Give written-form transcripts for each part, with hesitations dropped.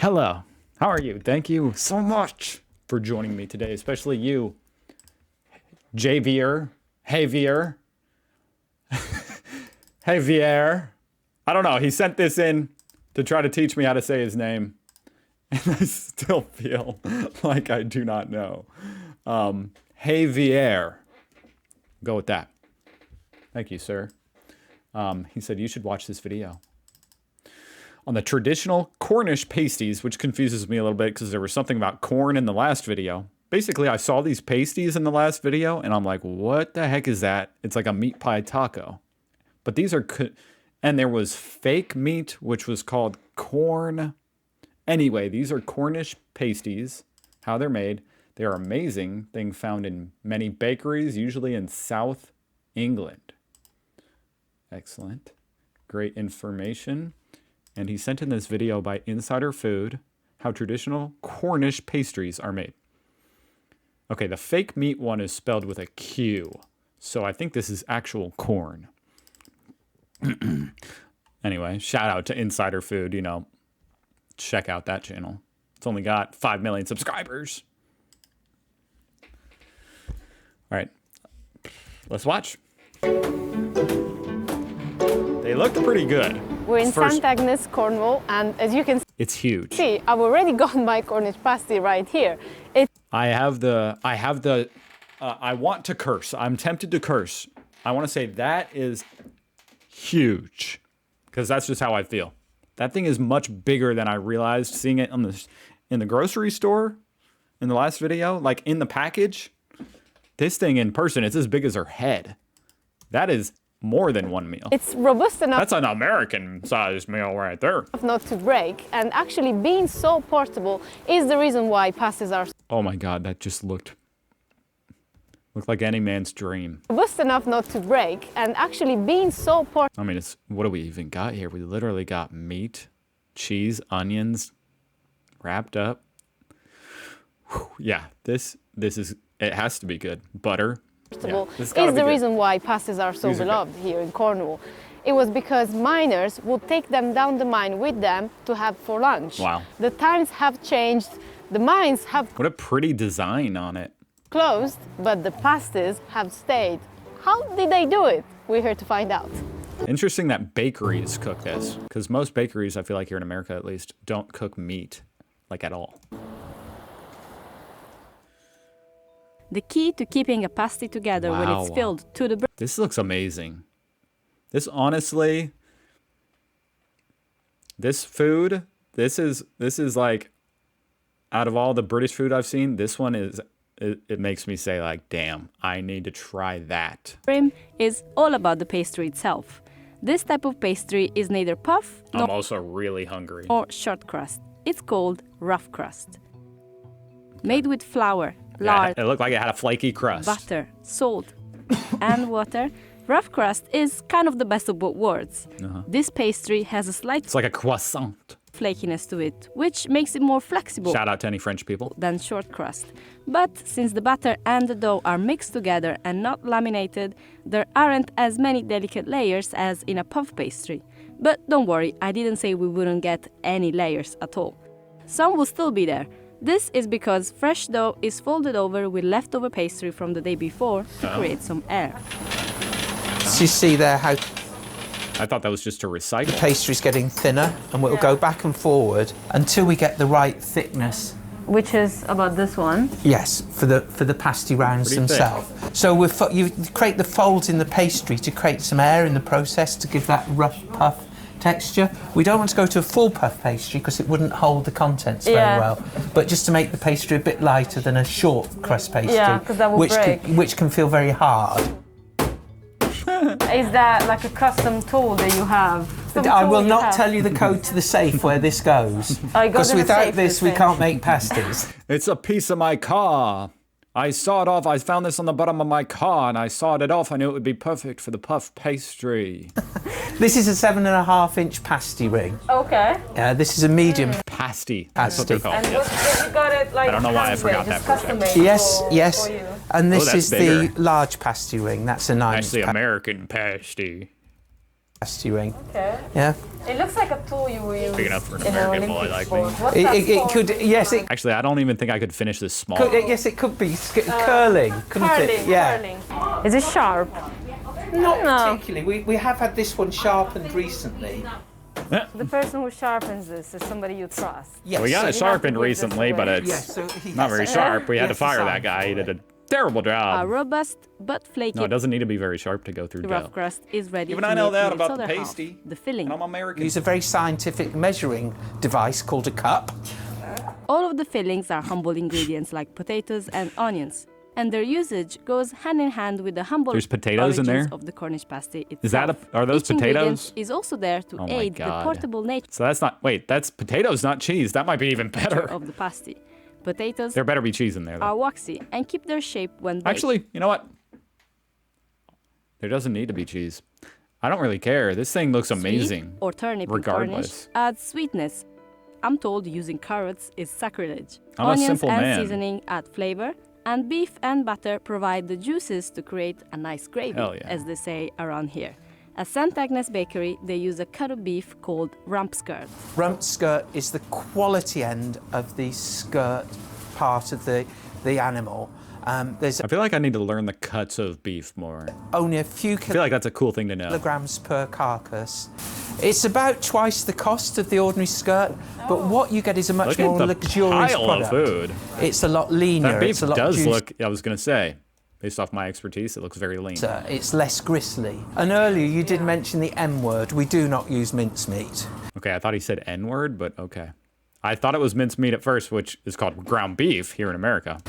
Hello, how are you? Thank you so much for joining me today, especially you, Javier, Javier. I don't know, he sent this in to try to teach me how to say his name, and I still feel like I do not know. Javier. Go with that. Thank you, sir. He said, you should watch this video on the traditional Cornish pasties, which confuses me a little bit because there was something about corn in the last video. Basically, I saw these pasties in the last video, and I'm like, what the heck is that? It's like a meat pie taco. But these are... And there was fake meat, which was called corn. Anyway, these are Cornish pasties, how they're made. They are amazing thing found in many bakeries, usually in South England. Excellent. Great information. And he sent in this video by Insider Food, how traditional Cornish pastries are made. Okay, the fake meat one is spelled with a Q. So I think this is actual corn. Anyway, shout out to Insider Food, you know. Check out that channel. It's only got 5 million subscribers. All right, let's watch. They look pretty good. We're in St. Agnes, Cornwall, and as you can it's huge. see, I've already got my Cornish pasty right here. I want to curse. I'm tempted to curse. I want to say that is huge, because that's just how I feel. That thing is much bigger than I realized seeing it in the grocery store in the last video, like in the package. This thing in person, it's as big as her head. That is more than one meal. It's robust enough. That's an American-sized meal right there. Not to break, and actually being so portable is the reason why pasties are Oh my God, that just looked like any man's dream. robust enough not to break, and actually being so portable. I mean, what do we even got here? We literally got meat, cheese, onions, wrapped up. Whew, yeah, this is, it has to be good. Butter. Yeah, Is the reason why pasties are so beloved here in Cornwall. It was because miners would take them down the mine with them to have for lunch. Wow. The times have changed. The mines have What a pretty design on it. closed, but the pasties have stayed. How did they do it? We're here to find out. Interesting that bakeries cook this, because most bakeries, I feel like here in America at least, don't cook meat, like at all. The key to keeping a pasty together when it's filled to the brim. This looks amazing. This honestly, this food, this is like, out of all the British food I've seen, this one is, it makes me say like, damn, I need to try that. Brim is all about the pastry itself. This type of pastry is neither puff I'm also really hungry. nor short crust. It's called rough crust. Made with flour, lard, It looked like it had a flaky crust. butter, salt, and water. Rough crust is kind of the best of both worlds. This pastry has a slight It's like a croissant. flakiness to it, which makes it more flexible Shout out to any French people. than short crust. But since the batter and the dough are mixed together and not laminated, there aren't as many delicate layers as in a puff pastry. But don't worry, I didn't say we wouldn't get any layers at all. Some will still be there. This is because fresh dough is folded over with leftover pastry from the day before to create some air. So you see there how I thought that was just to recycle. pastry's getting thinner, and we'll go back and forward until we get the right thickness. Which is about this one. Yes, for the pasty rounds Pretty thick. themselves. So you create the folds in the pastry to create some air in the process to give that rough puff texture. We don't want to go to a full puff pastry because it wouldn't hold the contents very well. But just to make the pastry a bit lighter than a short crust pastry, Yeah, 'cause that will break. which can feel very hard. Is that like a custom tool that you have? I will not tell you the code to the safe where this goes, because without this we can't make pasties. It's a piece of my car. I saw it off. I found this on the bottom of my car and I sawed it off. I knew it would be perfect for the puff pastry. This is a 7.5-inch pasty ring. Okay. This is a medium Pasty. That's what they're pasty. called. And you got it like I don't know why I forgot that for a second. Yes, yes. And this that's is bigger. the large pasty ring. That's a 9-inch. That's the American pasty. pasty ring. Okay. Yeah. It looks like a tool you would use Big enough for an in an American boy Olympic like sport. me. What's that It sport? could, yes, it Actually, I don't even think I could finish this small. could, yes, it could be curling, couldn't it? Yeah. Curling. Is it sharp? Not No. particularly. We have had this one sharpened recently. The person who sharpens this is somebody you trust. Yes. We got it So you have to sharpened give this recently, but away. it's Yes, so he not has very it. sharp. We had to Yes, fire it's that on. guy. He did a terrible A job. robust but flaky No, it doesn't need to be very sharp to go through dough. rough crust is ready Even to I know make that its about the other half, pasty. the filling. And I'm American. Use a very scientific measuring device called a cup. All of the fillings are humble ingredients like potatoes and onions, and their usage goes hand in hand with the humble There's potatoes in origins there? of the Cornish pasty itself. Is that are those Each ingredient potatoes? is also there to Oh my aid the God. portable nature So that's not. Wait, that's potatoes, not cheese. That might be even better. of the pasty. Potatoes There better be cheese in there. Though. are waxy and keep their shape when baked. Actually, you know what? There doesn't need to be cheese. I don't really care. This thing looks amazing. Sweet or turnip regardless. in Cornish adds sweetness. I'm told using carrots is sacrilege. I'm a Onions simple and man. seasoning add flavor, and beef and butter provide the juices to create a nice gravy, Hell yeah. as they say around here. At St. Agnes Bakery, they use a cut of beef called rump skirt. Rump skirt is the quality end of the skirt part of the animal. There's I feel like I need to learn the cuts of beef more. only a few I feel like that's a cool thing to know. kilograms per carcass. It's about twice the cost of the ordinary skirt, but what you get is a much Look more at the luxurious pile product. of food. It's a lot leaner. That beef it's a lot does juicier. look. I was gonna say, based off my expertise, it looks very lean. It's less gristly. And earlier you did mention the M word. We do not use mincemeat. Okay, I thought he said N-word, but okay. I thought it was mincemeat at first, which is called ground beef here in America.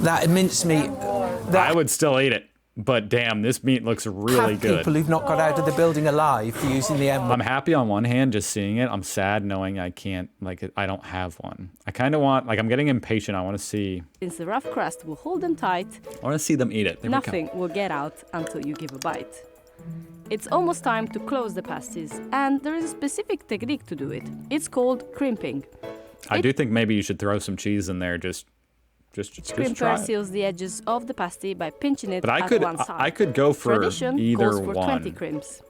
That mincemeat. I That would still eat it, but damn, this meat looks really have good. people who've not got out of the building alive for using the M word. I'm happy on one hand just seeing it. I'm sad knowing I can't, like, I don't have one. I kind of want, like, I'm getting impatient. I want to see Since the rough crust will hold them tight, them eat it. There we go. nothing will get out until you give a bite. It's almost time to close the pasties, and there is a specific technique to do it. It's called crimping. I do think maybe you should throw some cheese in there. Just try Crimper it. seals the edges of the pasty by pinching it But at one side. I could go for Tradition either calls for 20 one. crimps.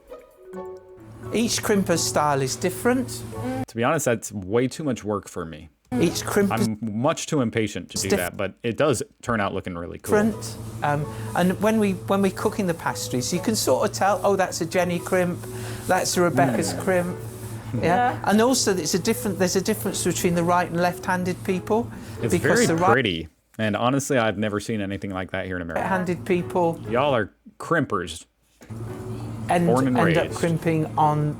Each crimper's style is different. To be honest, that's way too much work for me. Each crimper's I'm much too impatient to do that, but it does turn out looking really cool. different. And when we're cooking the pasties, you can sort of tell, oh, that's a Jenny crimp, that's a Rebecca's crimp. Yeah. And also there's a difference between the right and left-handed people. It's because very the pretty. And honestly, I've never seen anything like that here in America. right-handed people Y'all are crimpers. end Born and up raised. crimping on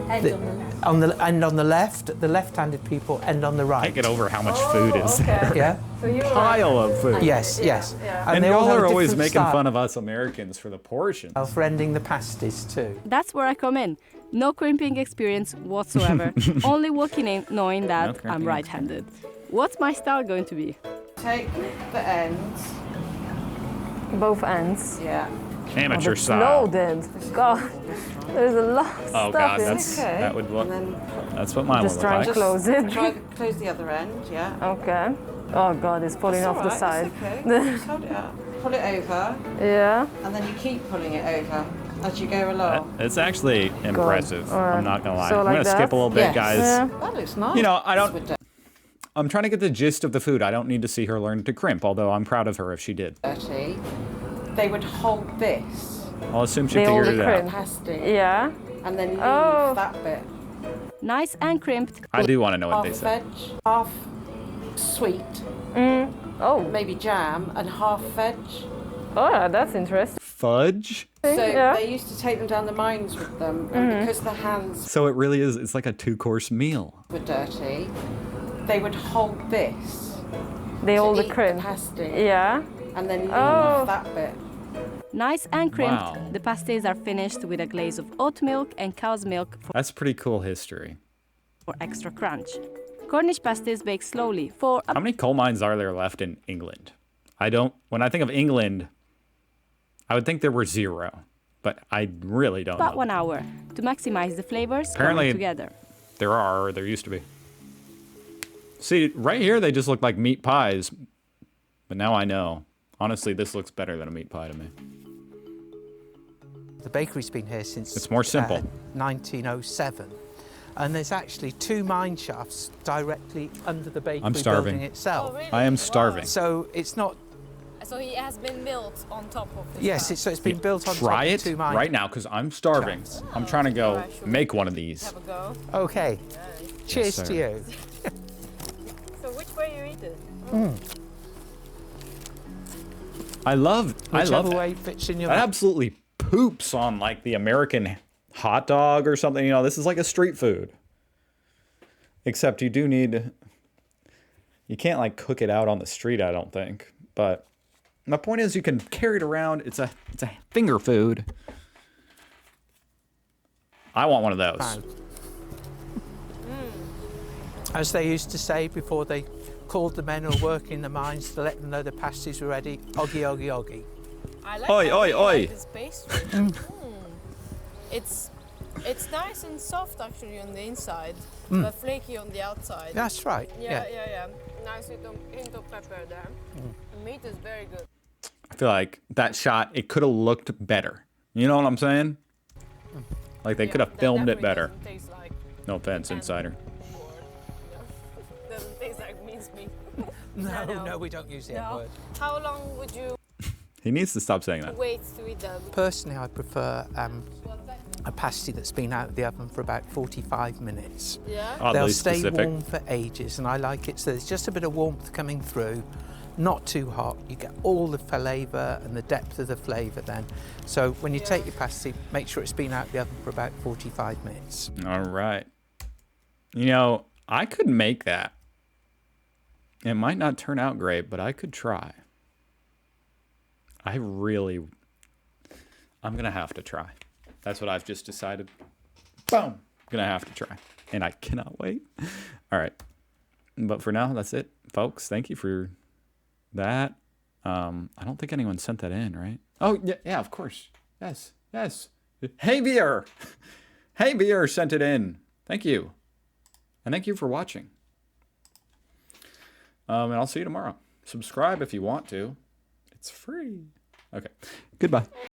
the left. The left-handed people end on the right. Can't get over how much food is there. Yeah. Pile of food. Yes. Yes. And they all y'all have a are always different making style fun of us Americans for the portions. for ending the pasties too. That's where I come in. No crimping experience whatsoever. Only walking in knowing No that crimping. I'm right-handed. What's my style going to be? Take the ends. Both ends. Yeah. Amateur It's style. loaded. God, there's a lot of Oh stuff god, in that's Okay. that would look. And then That's what mine would Just look try and like. close it. close the other end. Yeah. Okay. Oh God, it's falling It's off the all right, side. it's okay. Just hold it up. Pull it over, Yeah. and then you keep pulling it over as you go along. It's actually impressive. Alright. I'm not gonna lie. So I'm like gonna skip that? a little bit, Yes. guys. Yeah. That looks nice. You know, I don't- With I'm trying to get the gist of the food. I don't need to see her learn to crimp, although I'm proud of her if she did. dirty. They would hold this I'll assume she They all figured it crimp. out. pasty, Yeah. and then leave Oh. that bit. Nice and crimped. I do want to know what Half they said. veg, half sweet, Oh. maybe jam, and half veg. Oh, that's interesting. Fudge? So Yeah. they used to take them down the mines with them, and because the hands So it really is, it's like a 2-course meal. were dirty, they would hold this They to all the eat crimp. pasty, Yeah. and then leave Oh. that bit. Nice and crimped. Wow. The pasties are finished with a glaze of oat milk and cow's milk That's pretty cool history. for extra crunch. Cornish pasties bake slowly for How many coal mines are there left in England? When I think of England, I would think there were 0, but I really don't about know. 1 hour to maximize the flavors Apparently- coming together. There used to be. See, right here they just look like meat pies, but now I know. Honestly, this looks better than a meat pie to me. The bakery's been here since It's more simple. 1907. And there's actually 2 mine shafts directly under the bakery I'm starving. building itself. Oh, really? I am starving. So it's not. So he has been built on top of the Yes, shaft. so it's been built on Try top it of 2 mine. right now because I'm starving. shafts. I'm trying to go Alright, should we make one of these. Have a go. Okay. Cheers sir. to you. So which way you eat it? I love Whichever that. way fits in your That mouth. absolutely poops on like the American hot dog or something. You know, this is like a street food. Except you do need, you can't like cook it out on the street, I don't think. But my point is you can carry it around. It's a finger food. I want one of those. Wow. As they used to say before they called the men who were working in the mines to let them know the pasties were ready, oggy, oggy, oggy. I like Oi, how oi, you oi. like this pastry. It's nice and soft actually on the inside, but flaky on the outside. That's right. Yeah. Nice hint of pepper there. The meat is very good. I feel like that shot, it could have looked better. You know what I'm saying? Like they could have That filmed it definitely better. doesn't taste like No offense, insider. doesn't taste like mincemeat. No, we don't use the N word. How long would you He needs to stop saying that. wait to eat them? Personally, I prefer a pasty that's been out of the oven for about 45 minutes. Yeah. Oddly They'll stay specific. warm for ages, and I like it so there's just a bit of warmth coming through, not too hot. You get all the flavour and the depth of the flavour then. So when you take your pasty, make sure it's been out of the oven for about 45 minutes. All right. You know, I could make that. It might not turn out great, but I could try. I'm going to have to try. That's what I've just decided. Boom. I'm going to have to try. And I cannot wait. All right. But for now, that's it, folks. Thank you for that. I don't think anyone sent that in, right? Oh, yeah, of course. Yes. Hey, Beer. Hey, Beer sent it in. Thank you. And thank you for watching. And I'll see you tomorrow. Subscribe if you want to. It's free. Okay. Goodbye.